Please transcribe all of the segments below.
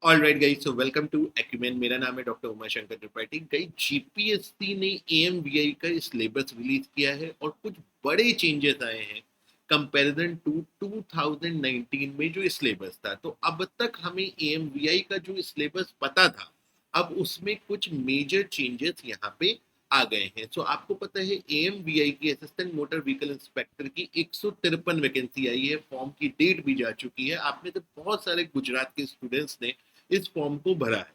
All right guys, so welcome to Acumen. मेरा नाम है doctor Uma Shankar Tripathi. Guys, GPSC ने एएमवीआई का सिलेबस रिलीज किया है और कुछ बड़े चेंजेस आए हैं कंपैरिजन टू 2019 में जो सिलेबस था। तो अब तक हमें एएमवीआई का जो सिलेबस पता था, अब उसमें कुछ मेजर चेंजेस यहाँ पे आ गए हैं। सो आपको पता है एएमवीआई की असिस्टेंट मोटर व्हीकल इंस्पेक्टर की 153 वैकेंसी आई है, फॉर्म की डेट भी जा चुकी है। आपने तो बहुत सारे गुजरात के स्टूडेंट्स ने इस फॉर्म को भरा है।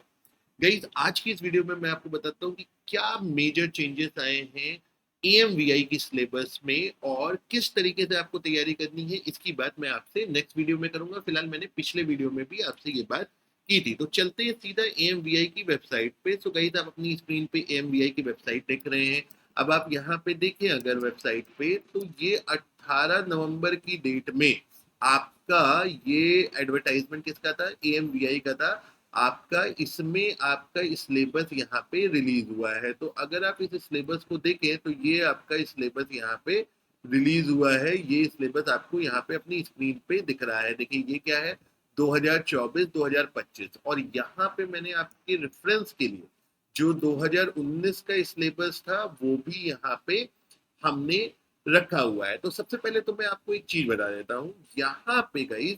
गाइस, आज की इस वीडियो में मैं आपको बताता हूँ कि क्या मेजर चेंजेस आए हैं एएमवीआई की सिलेबस में और किस तरीके से आपको तैयारी करनी है। इसकी बात मैं आपसे नेक्स्ट वीडियो में करूंगा। फिलहाल मैंने पिछले वीडियो में भी आपसे ये बात की थी। तो चलते हैं सीधा एएमवीआई की वेबसाइट पे। सो गाइस, आप अपनी स्क्रीन पे एएमवीआई की वेबसाइट देख रहे हैं। अब आप यहाँ पे देखें अगर वेबसाइट पे, तो ये 18 नवंबर की डेट में आपका ये एडवर्टाइजमेंट किसका था? एएमवीआई का था। आपका इसमें आपका सिलेबस यहाँ पे रिलीज हुआ है। तो अगर आप इस सिलेबस को देखें तो ये आपका सिलेबस यहाँ पे रिलीज हुआ है। ये सिलेबस आपको यहाँ पे अपनी स्क्रीन पे दिख रहा है। देखिए ये क्या है, 2024-2025। और यहाँ पे मैंने आपके रेफरेंस के लिए जो 2019 का सिलेबस था वो भी यहाँ पे हमने रखा हुआ है। तो सबसे पहले तो मैं आपको एक चीज बता देता हूँ यहाँ पे गाइस।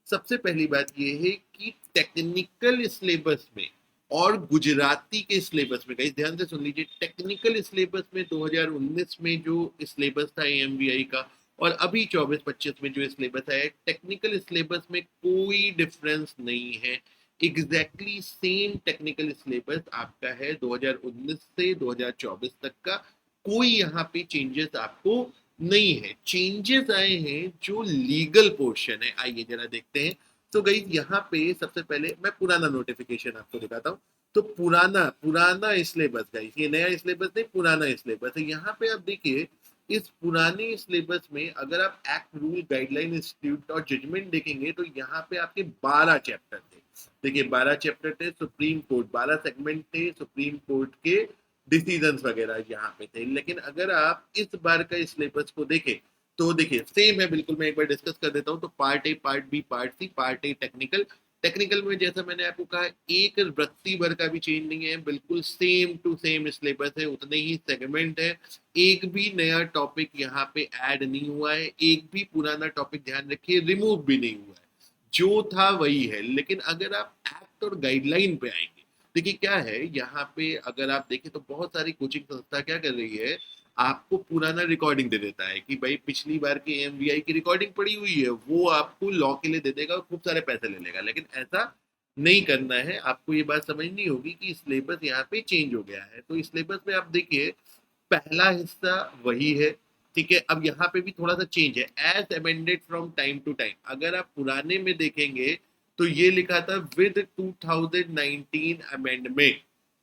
सबसे पहली बात यह है कि टेक्निकल सिलेबस में और गुजराती के सिलेबस में, गाइस ध्यान से सुन लीजिए, टेक्निकल सिलेबस में 2019 में जो सिलेबस था एएमवीआई का और अभी 24-25 में जो सिलेबस है, टेक्निकल सिलेबस में कोई डिफरेंस नहीं है। एग्जैक्टली सेम टेक्निकल सिलेबस आपका है 2019 से 2024 तक का। कोई यहाँ पे चेंजेस आपको नहीं है। चेंजेस आए हैं जो लीगल पोर्शन है, आइए जरा देखते हैं। तो गई यहाँ पे सबसे पहले मैं पुराना नोटिफिकेशन आपको दिखाता हूँ। तो पुराना पुराना सिलेबस गाइस, ये नया सिलेबस नहीं, पुराना सिलेबस है। यहाँ पे आप देखिए इस पुराने सिलेबस में अगर आप एक्ट रूल गाइडलाइन इंस्टीट्यूट और जजमेंट देखेंगे तो यहाँ पे आपके 12 चैप्टर थे। देखिए 12 चैप्टर थे, सुप्रीम कोर्ट 12 सेगमेंट थे, सुप्रीम कोर्ट के डिसीजन वगैरह यहाँ पे थे। लेकिन अगर आप इस बार का सिलेबस को देखें तो देखिए सेम है बिल्कुल। मैं एक बार डिस्कस कर देता हूँ। तो part A, part B, part C. Part A technical. Technical में जैसा मैंने आपको कहा, एक वृत्ति भर का भी चेंज नहीं है, बिल्कुल सेम टू सेम सिलेबस है, उतने ही सेगमेंट है। एक भी नया टॉपिक यहाँ पे ऐड नहीं हुआ है, एक भी पुराना टॉपिक ध्यान रखिए रिमूव भी नहीं हुआ है, जो था वही है। लेकिन अगर आप एक्ट और गाइडलाइन पे आएंगे, देखिए क्या है यहाँ पे अगर आप देखें तो बहुत सारी कोचिंग संस्था क्या कर रही है, आपको पुराना रिकॉर्डिंग दे देता है कि भाई पिछली बार की एमवीआई की रिकॉर्डिंग पड़ी हुई है, वो आपको लॉ के लिए दे देगा और खूब सारे पैसे ले लेगा। लेकिन ऐसा नहीं करना है। आपको ये बात समझनी होगी कि सिलेबस यहाँ पे चेंज हो गया है। तो सिलेबस में आप देखिए पहला हिस्सा वही है, ठीक है। अब यहाँ पे भी थोड़ा सा चेंज है, as amended from time to time. अगर आप पुराने में देखेंगे तो ये लिखा था विद 2019 अमेंडमेंट,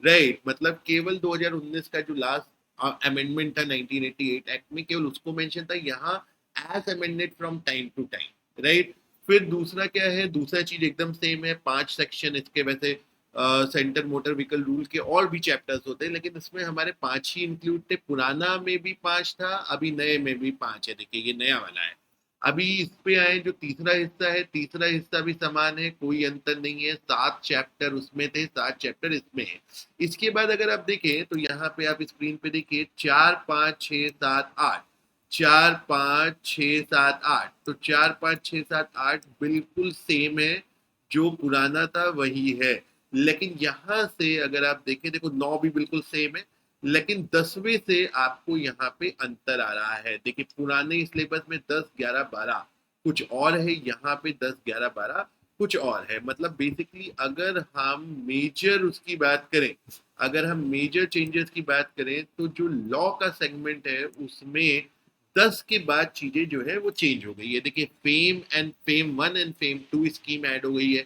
राइट। मतलब केवल 2019 का जो लास्ट अमेंडमेंट था 1988 एक्ट में, केवल उसको मेंशन था। यहाँ as amended from time to time, right. फिर दूसरा क्या है, दूसरा चीज एकदम सेम है, 5 सेक्शन इसके। वैसे सेंटर मोटर व्हीकल रूल के और भी चैप्टर्स होते हैं, लेकिन इसमें हमारे 5 ही इंक्लूड थे। पुराना में भी 5 था, अभी नए में भी 5 है। देखिए ये नया वाला है। अभी इस पे आए जो तीसरा हिस्सा है, तीसरा हिस्सा भी समान है, कोई अंतर नहीं है। 7 चैप्टर उसमें थे, 7 चैप्टर इसमें है। इसके बाद अगर आप देखें तो यहाँ पे आप स्क्रीन पे देखिए 4, 5, 6, 7, 8। 4, 5, 6, 7, 8। तो 4, 5, 6, 7, 8 बिल्कुल सेम है, जो पुराना था वही है। लेकिन यहाँ से अगर आप देखें, देखो 9 भी बिल्कुल सेम है, लेकिन 10वें से आपको यहाँ पे अंतर आ रहा है। देखिए पुराने सिलेबस में 10, 11, 12 कुछ और है, यहाँ पे 10, 11, 12 कुछ और है। मतलब बेसिकली अगर हम मेजर उसकी बात करें, अगर हम मेजर चेंजेस की बात करें, तो जो लॉ का सेगमेंट है उसमें 10 के बाद चीजें जो है वो चेंज हो गई है। देखिए FAME 1 and FAME 2 scheme add हो गई है।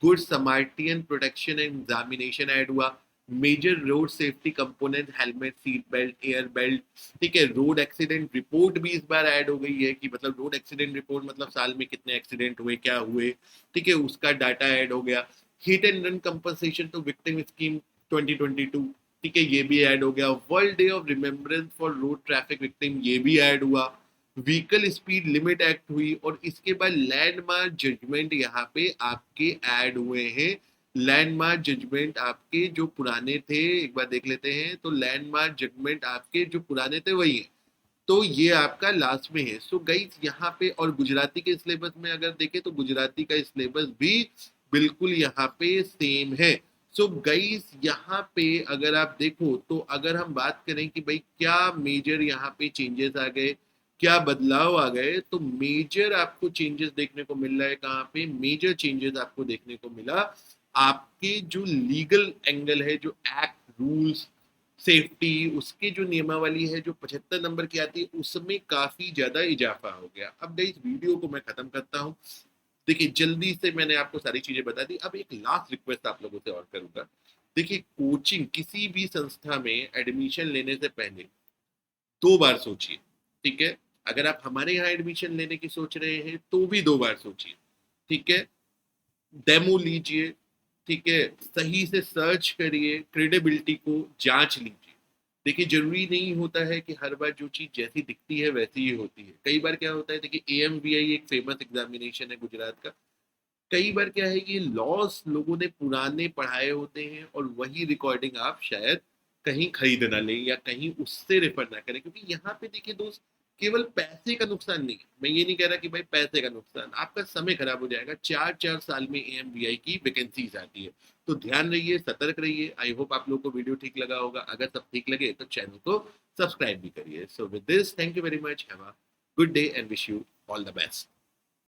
Good Samaritan protection and examination add हुआ। Major road safety component helmet, seat belt, air belt, ठीक है। रोड एक्सीडेंट रिपोर्ट भी इस बार ऐड हो गई है कि मतलब रोड एक्सीडेंट रिपोर्ट मतलब साल में कितने एक्सीडेंट हुए, क्या हुए, ठीक है, उसका डाटा ऐड हो गया। Hit and run compensation to victim scheme 2022, ठीक है, ये भी ऐड हो गया। World day of remembrance for road traffic victim, ये भी ऐड हुआ। व्हीकल स्पीड लिमिट एक्ट हुई और इसके बाद लैंडमार्क जजमेंट यहाँ पे आपके ऐड हुए हैं। लैंडमार्क जजमेंट आपके जो पुराने थे, एक बार देख लेते हैं, तो लैंडमार्क जजमेंट आपके जो पुराने थे वही है, तो ये आपका लास्ट में है। सो गाइस यहाँ पे, और गुजराती के सिलेबस में अगर देखें तो गुजराती का सिलेबस भी बिल्कुल यहाँ पे सेम है। सो गाइस यहाँ पे अगर आप देखो, तो अगर हम बात करें कि भाई क्या मेजर यहाँ पे चेंजेस आ गए, क्या बदलाव आ गए, तो मेजर आपको चेंजेस देखने को मिल रहा है कहाँ पे, मेजर चेंजेस आपको देखने को मिला आपके जो लीगल एंगल है, जो एक्ट रूल्स सेफ्टी उसके जो नियमावली है जो 75 नंबर की आती है, उसमें काफी ज्यादा इजाफा हो गया। अब इस वीडियो को मैं खत्म करता हूँ। देखिए जल्दी से मैंने आपको सारी चीजें बता दी। अब एक लास्ट रिक्वेस्ट आप लोगों से और करूंगा। देखिए कोचिंग किसी भी संस्था में एडमिशन लेने से पहले 2 बार सोचिए, ठीक है। अगर आप हमारे यहाँ एडमिशन लेने की सोच रहे हैं तो भी 2 बार सोचिए, ठीक है। डेमो लीजिए, ठीक है, सही से सर्च करिए, क्रेडिबिलिटी को जांच लीजिए। देखिए जरूरी नहीं होता है कि हर बार जो चीज जैसी दिखती है वैसी ही होती है। कई बार क्या होता है, देखिए AMVI एक फेमस एग्जामिनेशन है गुजरात का। कई बार क्या है कि लॉस लोगों ने पुराने पढ़ाए होते हैं और वही रिकॉर्डिंग आप शायद कहीं खरीद ना लें या कहीं उससे रेफर ना करें, क्योंकि यहाँ पे देखिए दोस्त, केवल पैसे का नुकसान नहीं है। मैं ये नहीं कह रहा कि भाई पैसे का नुकसान, आपका समय खराब हो जाएगा। 4 4 साल में AMVI की वैकेंसीज आती है। तो ध्यान रहिए, सतर्क रहिए। आई होप आप लोगों को वीडियो ठीक लगा होगा। अगर सब ठीक लगे तो चैनल को सब्सक्राइब भी करिए। So with this, thank you very much, have a good day and wish you all the best.